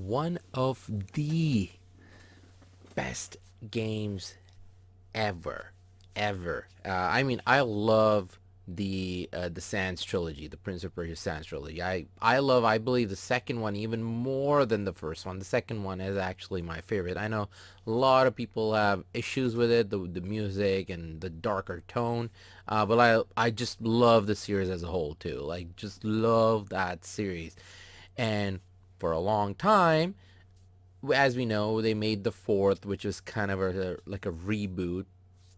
one of the best games ever. I mean, I love the Sans trilogy, the Prince of Persia Sans trilogy. I believe the second one even more than the first one. The second one is actually my favorite. I know a lot of people have issues with it, the music and the darker tone, but I just love the series as a whole too. Like, just love that series, and for a long time, as we know, they made the fourth, which was kind of like a reboot.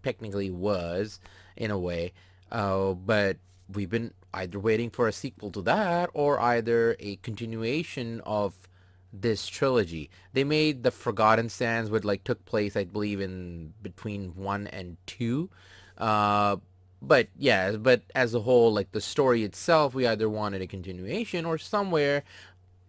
Technically, was in a way, but we've been either waiting for a sequel to that or either a continuation of this trilogy. They made the Forgotten Sands, which like took place, I believe, in between one and two. Uh, but yeah, but as a whole, like the story itself, we either wanted a continuation or somewhere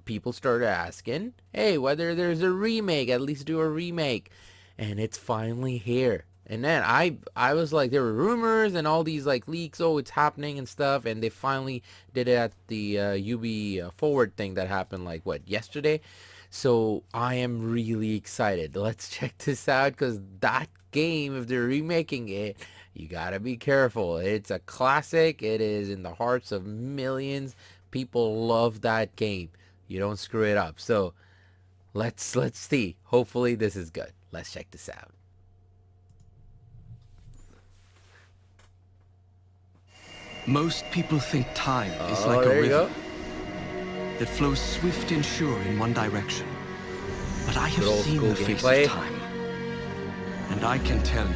people started asking, hey, whether there's a remake, at least do a remake. And it's finally here. And then I was like, there were rumors and all these like leaks, oh, it's happening and stuff, and they finally did it at the UB Forward thing that happened like what, yesterday. So I am really excited. Let's check this out, because that game, if they're remaking it, you gotta be careful. It's a classic. It is in the hearts of millions. People love that game. You don't screw it up. So let's see. Hopefully this is good. Let's check this out. Most people think time is Oh, like a there you river go. that flows swift and sure in one direction. But I have Good old seen school the face gameplay. of time, and I can tell you,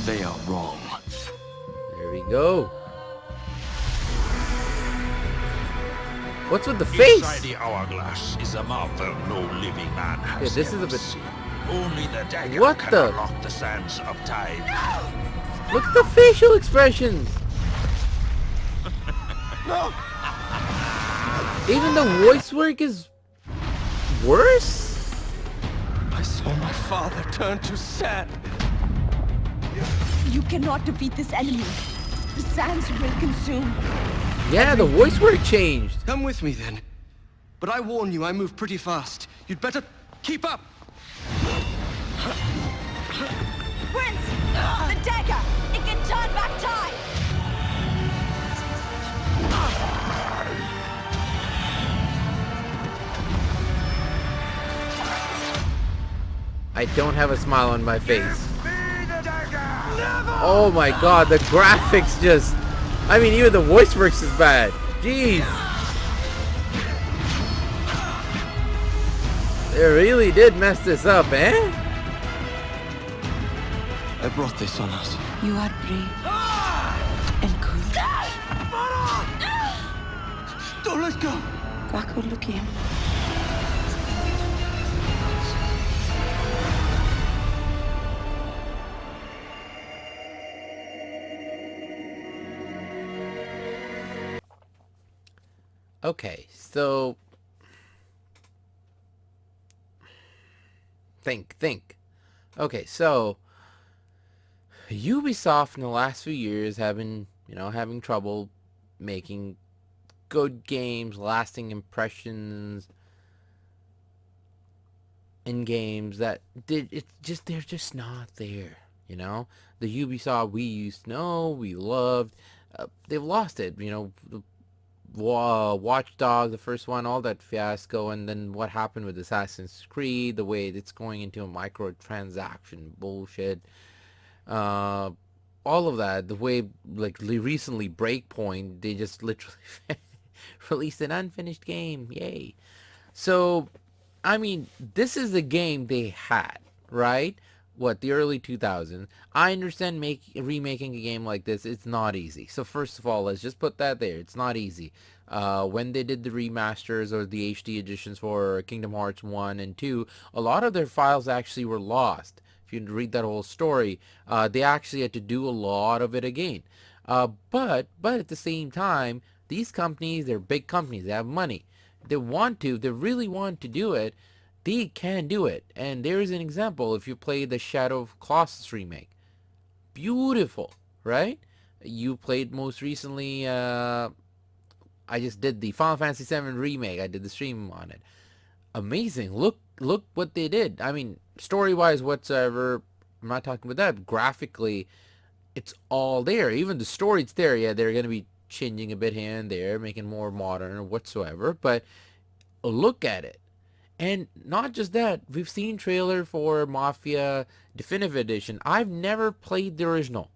they are wrong. There we go. What's with the face? Inside the hourglass is a marvel no living man has Yeah, this is ever a bit- seen. Only the dagger What can the- unlock the sands of time. Look at the facial expressions. No! Even the voice work is worse. I saw my father turn to sand. You cannot defeat this enemy. The sands will consume. Yeah, the voice work changed. Come with me then. But I warn you, I move pretty fast. You'd better keep up. Prince! The dagger! It can turn back time! I don't have a smile on my face. Oh my god, the graphics just... I mean, even the voice works is bad. Jeez. They really did mess this up, eh? I brought this on us. You are brave and good. Don't let go! Kakulukim. Okay, so... Think. Okay, so... Ubisoft in the last few years have been, having trouble making good games, lasting impressions in games that they're just not there, The Ubisoft we used to know, we loved, they've lost it, the Watch Dogs, the first one, all that fiasco, and then what happened with Assassin's Creed, the way it's going into a microtransaction bullshit, all of that, the way, like, recently Breakpoint, they just literally released an unfinished game, yay. So, I mean, this is the game they had, right? What, the early 2000s. I understand remaking a game like this, it's not easy. So first of all, let's just put that there. It's not easy. When they did the remasters or the HD editions for Kingdom Hearts 1 and 2, a lot of their files actually were lost. If you read that whole story, they actually had to do a lot of it again. But at the same time, these companies, they're big companies, they have money. They really want to do it, they can do it. And there's an example. If you play the Shadow of Colossus remake, beautiful, right? You played most recently I just did the Final Fantasy VII remake. I did the stream on it. Amazing. Look what they did. I mean, story wise whatsoever. I'm not talking about that. Graphically, it's all there. Even the story, it's there. Yeah, they're gonna be changing a bit here and there, making more modern or whatsoever. But look at it. And not just that, we've seen trailer for Mafia Definitive Edition. I've never played the original.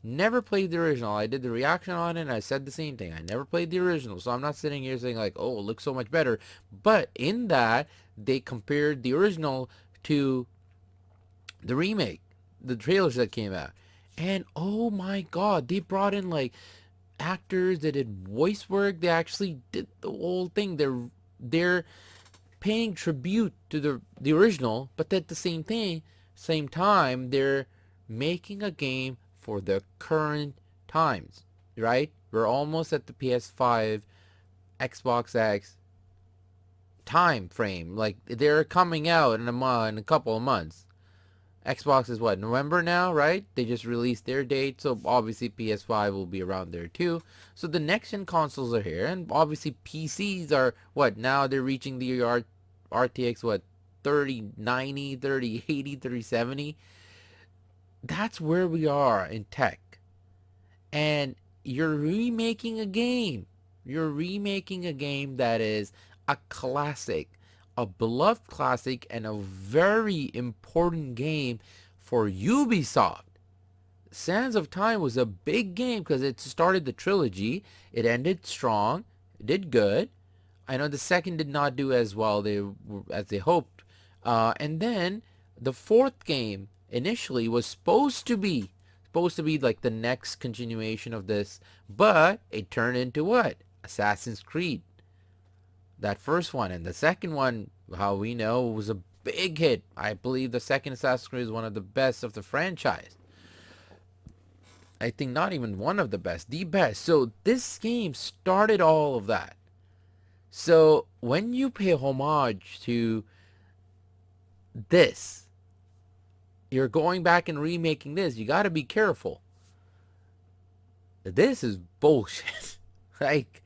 Never played the original. I did the reaction on it and I said the same thing. I never played the original. So I'm not sitting here saying like, oh, it looks so much better. But in that, they compared the original to the remake, the trailers that came out. And oh my god, they brought in like actors that did voice work. They actually did the whole thing. They're paying tribute to the original, but at the same time, they're making a game for the current times, right? We're almost at the PS5, Xbox X time frame. Like they're coming out in a couple of months. Xbox is what, November now, right? They just released their date, so obviously PS5 will be around there too. So the next gen consoles are here, and obviously PCs are what, now they're reaching the RTX what, 3090, 3080, 3070. That's where we are in tech. And you're remaking a game. You're remaking a game that is a classic, a beloved classic, and a very important game for Ubisoft. Sands of Time was a big game because it started the trilogy. It ended strong. It did good. I know the second did not do as well as they hoped. And then the fourth game initially was supposed to be like the next continuation of this, but it turned into what? Assassin's Creed. That first one, and the second one, how we know, was a big hit. I believe the second Assassin's Creed is one of the best of the franchise. I think not even one of the best, the best. So this game started all of that. So when you pay homage to this, you're going back and remaking this, you got to be careful. This is bullshit. Like,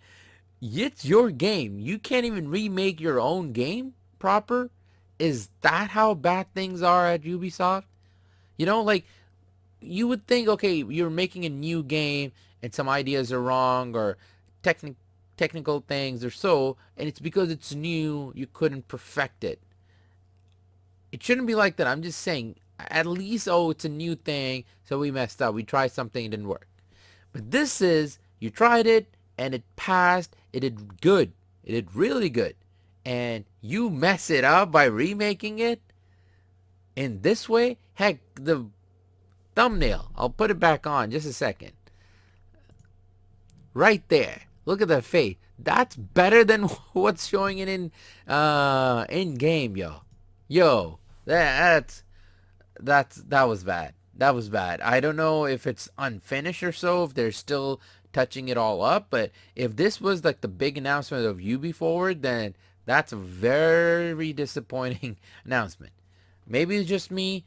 it's your game. You can't even remake your own game proper? Is that how bad things are at Ubisoft? You know, like, you would think, okay, you're making a new game and some ideas are wrong or technical things or so, and it's because it's new, you couldn't perfect it. It shouldn't be like that. I'm just saying, at least, oh, it's a new thing, so we messed up. We tried something, it didn't work. But this is, you tried it, and it passed. It did good. It did really good. And you mess it up by remaking it in this way? Heck, the thumbnail, I'll put it back on just a second. Right there. Look at the face. That's better than what's showing it in game, yo. Yo, that was bad. That was bad. I don't know if it's unfinished or so, if they're still touching it all up, but if this was like the big announcement of Ubi Forward, then that's a very disappointing announcement. Maybe it's just me.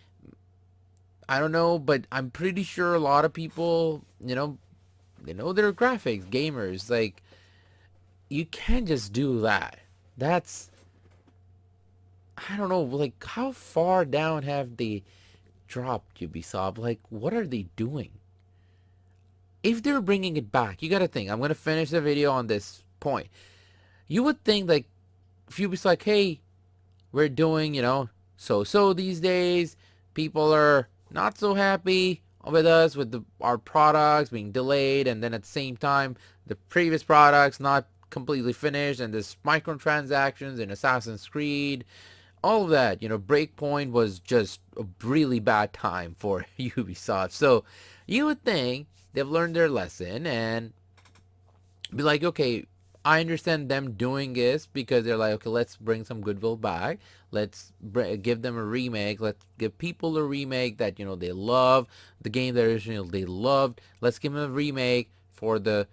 I don't know, but I'm pretty sure a lot of people, they know their graphics, gamers. Like, you can't just do that. That's, I don't know, like, how far down have they dropped Ubisoft? Like, what are they doing? If they're bringing it back, you gotta think, I'm gonna finish the video on this point. You would think, like, if Ubisoft, like, hey, we're doing, so these days, people are not so happy with us, with our products being delayed, and then at the same time, the previous products not completely finished, and there's microtransactions in Assassin's Creed, all of that. Breakpoint was just a really bad time for Ubisoft. So you would think they've learned their lesson and be like, okay, I understand them doing this because they're like, okay, let's bring some goodwill back. Let's give them a remake. Let's give people a remake that, they love. The game that originally they loved. Let's give them a remake for the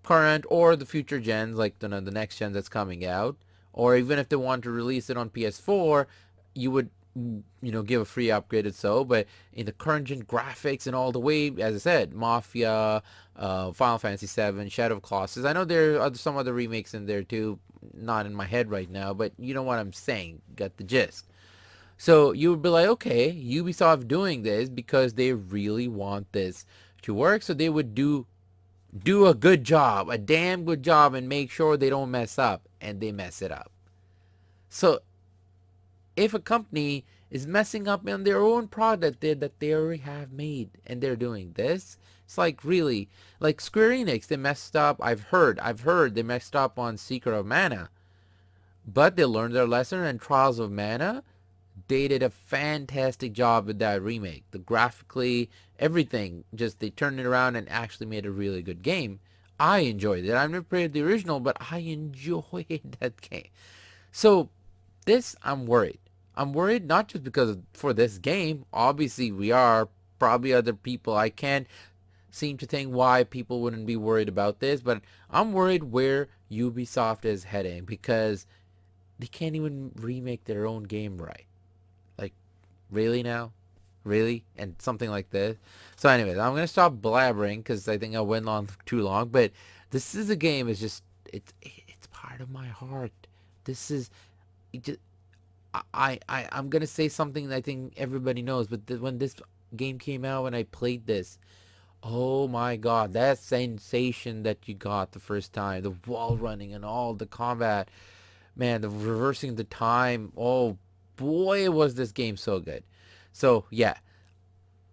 current or the future gens, like the next gen that's coming out. Or even if they want to release it on PS4, you would give a free upgrade or so. But in the current gen graphics and all the way, as I said, Mafia, Final Fantasy 7, Shadow of Colossus. I know there are some other remakes in there too. Not in my head right now, but you know what I'm saying. Got the gist. So you would be like, okay, Ubisoft doing this because they really want this to work. So they would do a good job, a damn good job, and make sure they don't mess up, and they mess it up. So if a company is messing up on their own product that they already have made and they're doing this, it's like really, like Square Enix, they messed up. I've heard they messed up on Secret of Mana, but they learned their lesson. And Trials of Mana, they did a fantastic job with that remake. The graphically, everything, just they turned it around and actually made a really good game. I enjoyed it. I've never played the original, but I enjoyed that game. So this, I'm worried. I'm worried not just because for this game. Obviously, we are probably other people. I can't seem to think why people wouldn't be worried about this, but I'm worried where Ubisoft is heading because they can't even remake their own game right. Like, really now? Really? And something like this? So anyways, I'm going to stop blabbering because I think I went on too long, but this is a game, it's just, it's part of my heart. This is, it just, I'm going to say something that I think everybody knows, but when this game came out, when I played this, oh my god, that sensation that you got the first time, the wall running and all the combat, man, the reversing the time, oh boy, was this game so good. So yeah,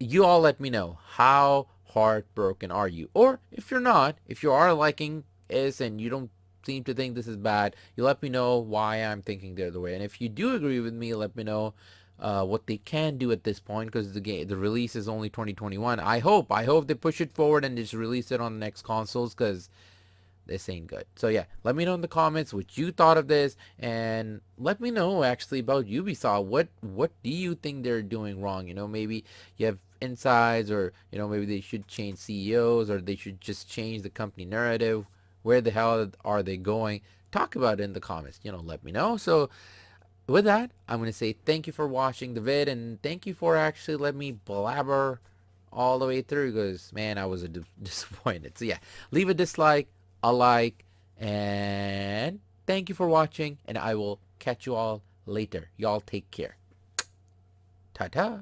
you all let me know, how heartbroken are you? Or if you're not, if you are liking this and you don't seem to think this is bad, you let me know why I'm thinking the other way. And if you do agree with me, let me know what they can do at this point, because the release is only 2021. I hope they push it forward and just release it on the next consoles, because this ain't good. So yeah, let me know in the comments what you thought of this, and let me know actually about Ubisoft. What do you think they're doing wrong? Maybe you have insights, or maybe they should change CEOs, or they should just change the company narrative. Where the hell are they going? Talk about it in the comments. Let me know. So with that, I'm going to say thank you for watching the vid, and thank you for actually letting me blabber all the way through, because man, I was disappointed. So yeah, leave a dislike, a like, and thank you for watching, and I will catch you all later. Y'all take care. Ta-ta.